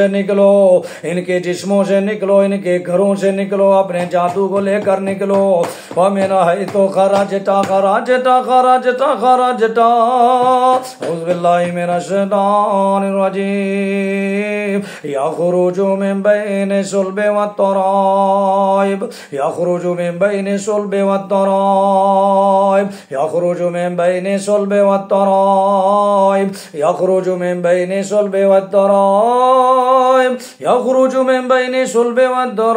से निकलो, इनके जिस्मों से निकलो, इनके घरों से निकलो, अपने जादू को लेकर निकलो। वमिन हैसु खरजता खरजता खरजता खरजता औज़ु बिल्लाहि मिनश शैतानिर रजीम यखरुजु मिन बैनि सुल्बि वत्तराइब यखरुजु मिन बैनि सुल्बि वत्तराइब यखरुजु मिन बैनि सुल्बि वत्तराइब यखरुजु मिन बैनि सुल्बि वत्तराइब यखरुजु मिन बैनि सुल्बि वत्तराइब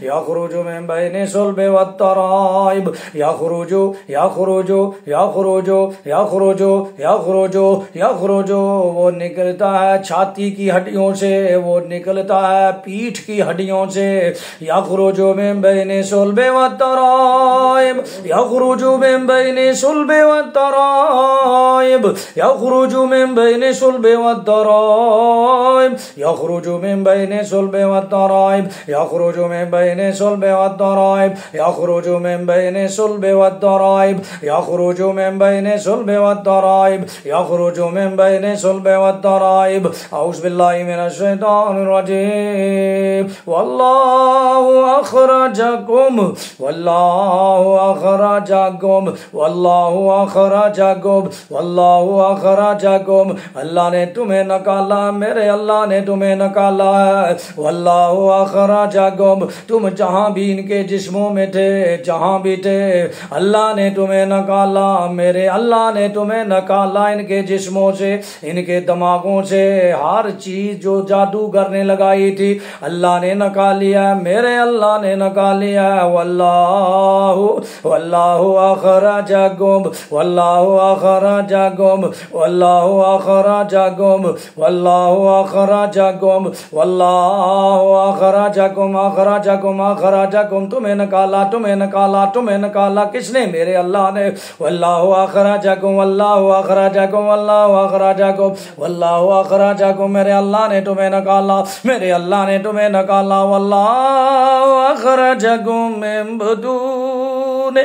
यखरुजु मिन बैनि सुल्बि वत्तराइब यखरुजु यखरुजु यखरुजु यखरुजु यखरुजु यखरुजु वो निकलता है छाती की हड्डियों से, वो निकलता है पीठ की हड्डियों से। यखरुजु मिन बैनि सुल्बि वत्तराइब यखरुजु मिन बैनि सुल्बि वत्तराइब यखरुजु मिन बैनि सुल्बि वत्तराइब यखरुजु मिन बैनि सुल्बि वत्तराइब यखरुजु मिन बैनि सुल्बि वत्तराइब यखरुजु मिन बैनि सुल्बि वत्तराइब यखरुजु मिन बैनि सुल्बि वत्तराइब यखरुजु मिन बैनि सुल्बि वत्तराइब औज़ु बिल्लाहि मिनश शैतानिर रजीम वल्लाहु अखरजकुम वल्लाहु अखरजकुम वल्लाहु अखरजकुम वल्लाहु अखरजकुम अल्लाह ने तुम्हें निकाला, मेरे अल्लाह ने तुम्हें निकाला है। वल्लाहु अखरजकुम तुम जहां भी इनके जिस्मों में थे, जहां भी थे, अल्लाह ने तुम्हें निकाला, मेरे अल्लाह ने तुम्हें निकाला इनके जिस्मों से, इनके दिमागों से। हर चीज जो जादू करने लगाई थी अल्लाह ने निकाल लिया, मेरे अल्लाह ने निकाल लिया। वल्लाहु वल्लाहु अखरजकुम वल्लाहु अखरजकुम वल्लाहु अखरजकुम वल्लाहु अखरजकुम वल्लाहु अखरजकुम अखरजकुम अखरजकुम तुम्हें निकाला, तुम्हें निकाला, तुम्हें निकाला। किसने? मेरे अल्लाह ने। वल्लाहु अखरजकुम वल्लाहु अखरजकुम वल्लाहु अखरजकुम वल्लाहु अखरजकुम मेरे अल्लाह ने तुम्हें निकाला, मेरे अल्लाह ने तुम्हें निकाला। वल्लाहु अखरजकुम मिन बुतूनि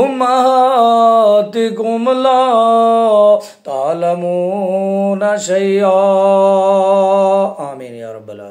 उम्महातिकुम ला तालमून शैआ। आमीन या रब्बल आमीन।